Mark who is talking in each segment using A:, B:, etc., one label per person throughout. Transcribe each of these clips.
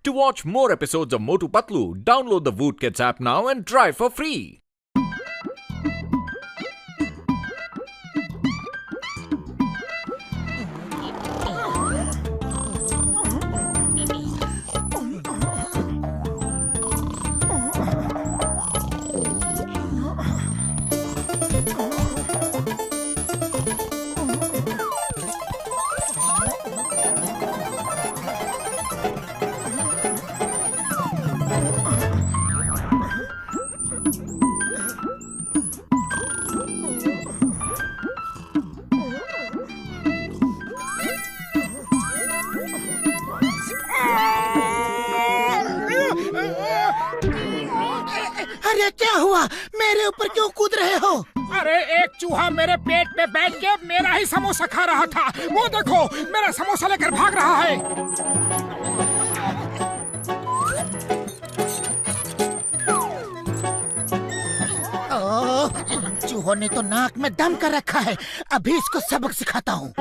A: To watch more episodes of Motu Patlu, download the Voot Kids app now and try for free.
B: अरे क्या हुआ? मेरे ऊपर क्यों कूद रहे हो?
C: अरे एक चूहा मेरे पेट पे बैठ के मेरा ही समोसा खा रहा था। वो देखो मेरा समोसा लेकर भाग रहा है।
B: ओह, चूहों ने तो नाक में दम कर रखा है। अभी इसको सबक सिखाता हूँ।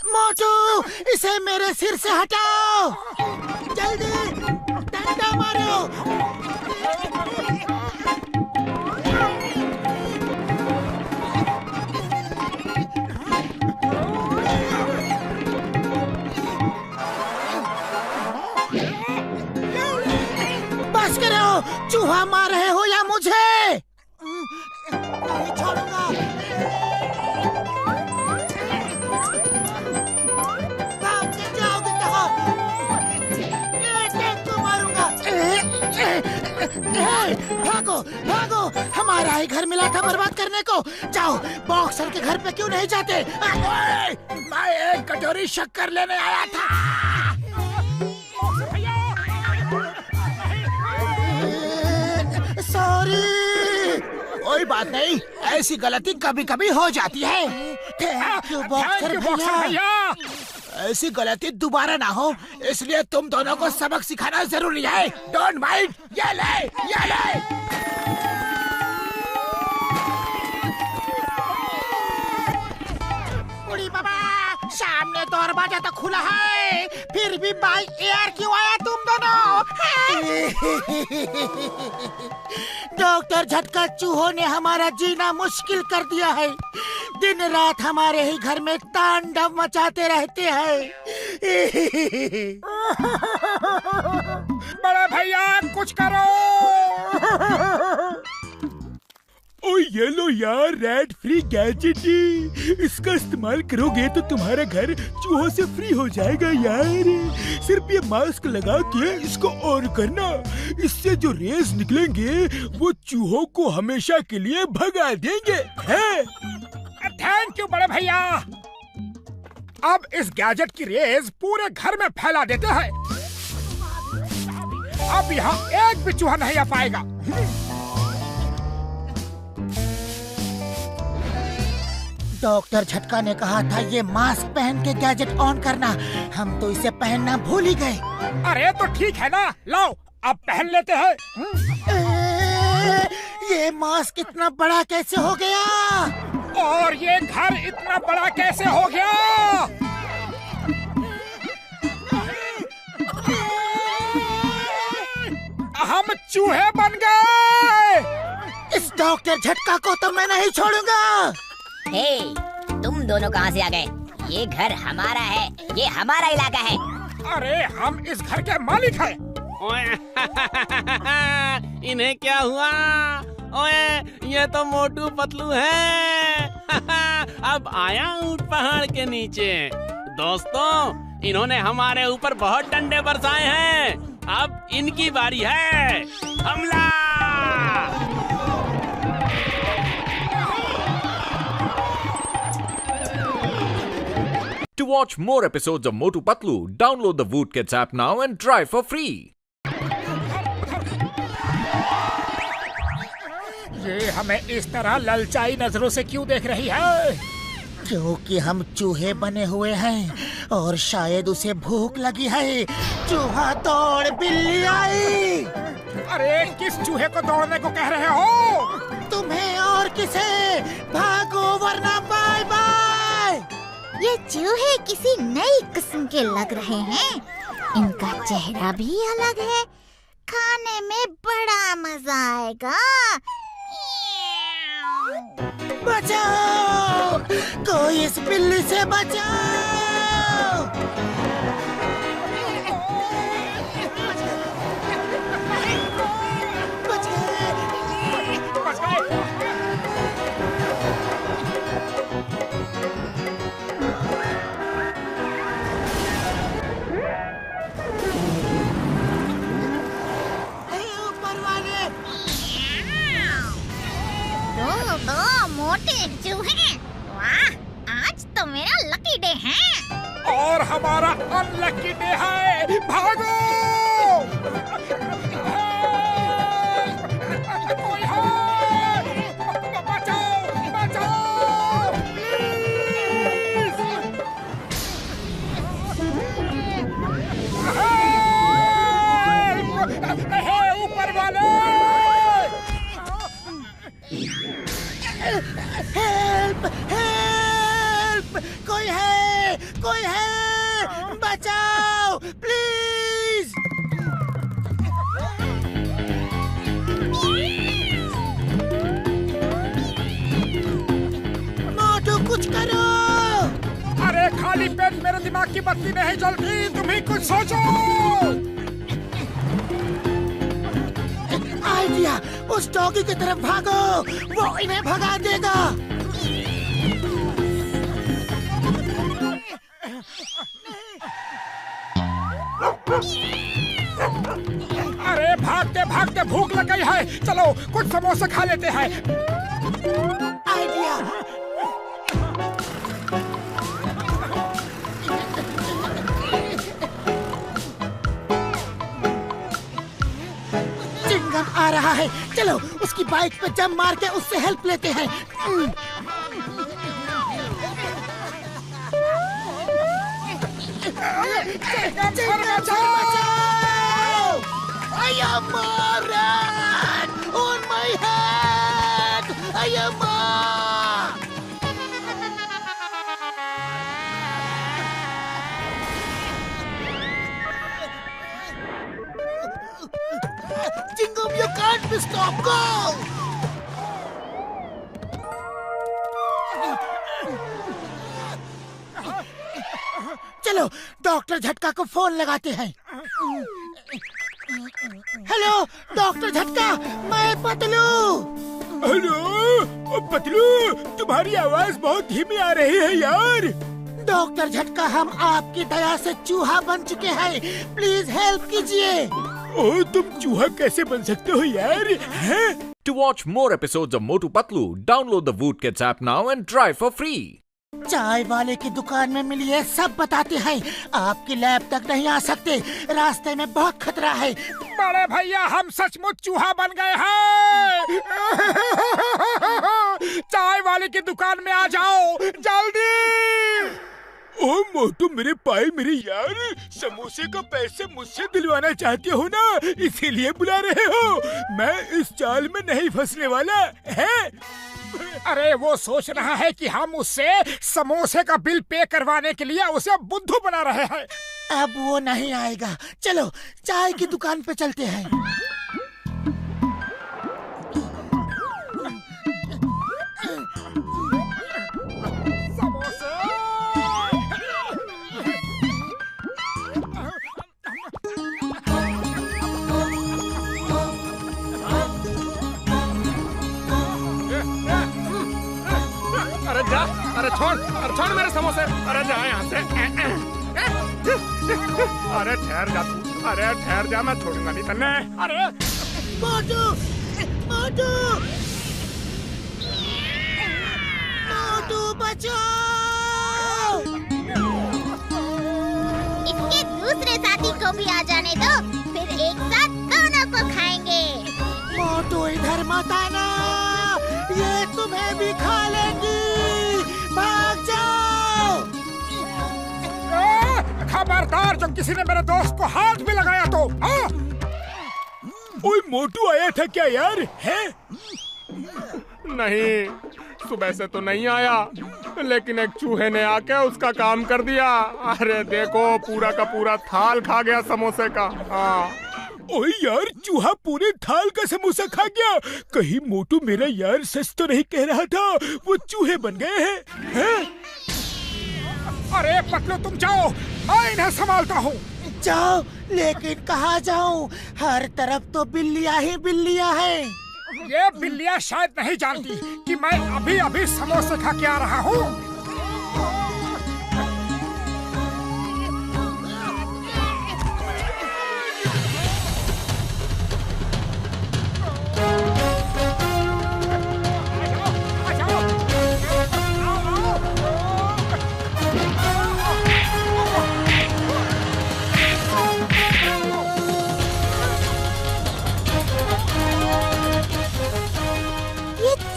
B: मोटू, इसे मेरे सिर से हटाओ। जल्दी डंडा मारो। बस करो, चूहा मार रहे हो या मुझे? नहीं छोड़ूंगा। भागो भागो, हमारा ही घर मिला था बर्बाद करने को। जाओ, बॉक्सर के घर पे क्यों नहीं जाते? मैं एक कटोरी शक्कर लेने आया था। सॉरी। कोई बात नहीं, ऐसी गलती कभी कभी हो जाती है। थैंक यू बॉक्सर भैया। ऐसी गलती दोबारा ना हो, इसलिए तुम दोनों को सबक सिखाना जरूरी है। Don't mind. ये ले, ये ले। उड़ी बाबा, सामने दरवाजा तो खुला है, फिर भी बाय एयर क्यों आया तुम दोनों? डॉक्टर झटका चूहों ने हमारा जीना मुश्किल कर दिया है। दिन रात हमारे ही घर में तांडव मचाते रहते हैं।
C: बड़े भैया कुछ करो।
D: ओ ये लो यार, रेड फ्री गैजेट। इसका इस्तेमाल करोगे तो तुम्हारा घर चूहों से फ्री हो जाएगा यार। सिर्फ ये मास्क लगा के इसको ऑन करना, इससे जो रेज निकलेंगे वो चूहों को हमेशा के लिए भगा देंगे।
C: थैंक यू बड़े भैया। अब इस गैजेट की रेज पूरे घर में फैला देते हैं। अब यहाँ एक भी चूहा नहीं आ पाएगा।
B: डॉक्टर झटका ने कहा था ये मास्क पहन के गैजेट ऑन करना, हम तो इसे पहनना भूल ही गए।
C: अरे तो ठीक है ना, लो अब पहन लेते हैं।
B: ये मास्क इतना बड़ा कैसे हो गया?
C: और ये घर इतना बड़ा कैसे हो गया? हम चूहे बन गए।
B: इस डॉक्टर झटका को तो मैं नहीं छोड़ूंगा।
E: हे, तुम दोनों कहाँ से आ गए? ये घर हमारा है, ये हमारा इलाका है।
C: अरे हम इस घर के मालिक हैं।
F: इन्हें क्या हुआ? ओए, ये तो मोटू पतलू है। अब आया ऊंट पहाड़ के नीचे। दोस्तों, इन्होंने हमारे ऊपर बहुत डंडे बरसाए हैं। अब इनकी बारी है। हमला!
A: To watch more episodes of Motu Patlu, download the Voot Kids app now and try for free.
C: ये हमें इस तरह ललचाई नजरों से क्यों देख रही है?
B: क्योंकि हम चूहे बने हुए हैं और शायद उसे भूख लगी है। चूहा दौड़, बिल्ली आई।
C: अरे किस चूहे को दौड़ने को कह रहे हो?
B: तुम्हें और किसे, भागो वरना बाय बाय।
G: ये चूहे किसी नई किस्म के लग रहे हैं। इनका चेहरा भी अलग है। खाने में बड़ा मजा आएगा।
B: बचाओ, कोई इस बिल्ली से बचाओ।
G: मोटे चूहे, वाह, आज तो मेरा लकी डे है।
C: और हमारा अनलकी डे है। भागो! कोई है! बचाओ! बचाओ! प्लीज! हे ऊपर वाले!
B: हेल्प! हेल्प! कोई है! कोई है! बचाओ! प्लीज! मोटू कुछ करो!
C: अरे खाली पेट मेरे दिमाग की बत्ती नहीं जलती, तुम ही कुछ सोचो।
B: आइडिया, उस डॉगी की तरफ भागो, वो इन्हें भगा देगा।
C: अरे भागते भागते भूख लग गई है, चलो कुछ समोसे खा लेते हैं।
B: आइडिया, चिंगम आ रहा है, चलो उसकी बाइक पे जंप मार के उससे हेल्प लेते हैं। I am Moran! On my head! I am Jingum, you can't be stopped! Go! चलो डॉक्टर झटका को फोन लगाते हैं। हेलो डॉक्टर झटका, मैं पतलू।
D: हेलो पतलू, तुम्हारी आवाज बहुत धीमी आ रही है यार।
B: डॉक्टर झटका, हम आपकी दया से चूहा बन चुके हैं, प्लीज हेल्प कीजिए।
D: ओ, तुम चूहा कैसे बन सकते हो यार? हैं?
A: To watch more episodes of Motu Patlu, download the Voot Kids app now and try for free.
B: चाय वाले की दुकान में मिली है, सब बताते हैं। आपकी लैब तक नहीं आ सकते, रास्ते में बहुत खतरा है।
C: बड़े भैया, हम सचमुच चूहा बन गए हैं। चाय वाले की दुकान में आ जाओ जल्दी।
D: ओ मोटू मेरे पाई मेरे यार, समोसे का पैसे मुझसे दिलवाना चाहते हो ना, इसीलिए बुला रहे हो। मैं इस चाल में नहीं फंसने वाला है।
C: अरे वो सोच रहा है कि हम उससे समोसे का बिल पे करवाने के लिए उसे बुद्धू बना रहे हैं।
B: अब वो नहीं आएगा, चलो चाय की दुकान पे चलते हैं।
C: अरे छोड़ मेरे समोसे, अरे जा यहाँ से। अरे ठहर जा तू, अरे ठहर जा, मैं छोड़ूंगा नहीं तन्ने। अरे
B: मोटू, मोटू, मोटू बचाओ।
G: इसके दूसरे साथी को भी आ जाने दो, फिर एक साथ दोनों को खाएंगे।
B: मोटू इधर मत आना, ये तुम्हें भी खा लेगी, भाग जाओ।
C: खबरदार, जब किसी ने मेरे दोस्त को हाथ भी लगाया तो।
D: ओए मोटू आया था क्या यार? है
C: नहीं, सुबह से तो नहीं आया, लेकिन एक चूहे ने आके उसका काम कर दिया। अरे देखो, पूरा का पूरा थाल खा गया समोसे का। हाँ।
D: ओए यार, चूहा पूरे थाल का समोसा खा गया। कहीं मोटू मेरा यार सच तो नहीं कह रहा था, वो चूहे बन गए हैं?
C: अरे पतलू, तुम जाओ, मैं इन्हें संभालता हूँ।
B: जाओ, लेकिन कहाँ जाऊँ? हर तरफ तो बिल्लियाँ ही बिल्लियाँ हैं।
C: ये बिल्लियाँ शायद नहीं जानती कि मैं अभी अभी समोसे खा के आ रहा हूँ।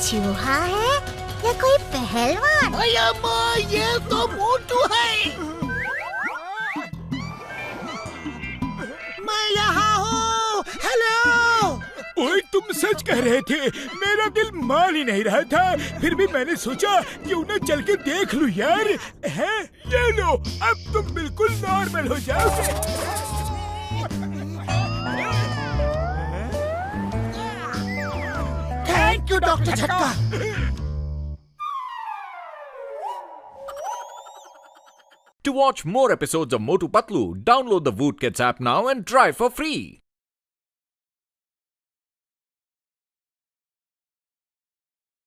G: चूहा है या कोई पहलवान?
B: अम्मा, ये तो मोटू है। मैं यहाँ हूँ। हेलो।
D: ओए, तुम सच कह रहे थे, मेरा दिल मान ही नहीं रहा था। फिर भी मैंने सोचा क्यों न चल के देख लूं यार। है, ये लो, अब तुम बिल्कुल नॉर्मल हो जाओगे।
B: थैंक यू डॉक्टर झटका।
A: To watch more episodes of Motu Patlu, download the Woot Kids app now and try for free.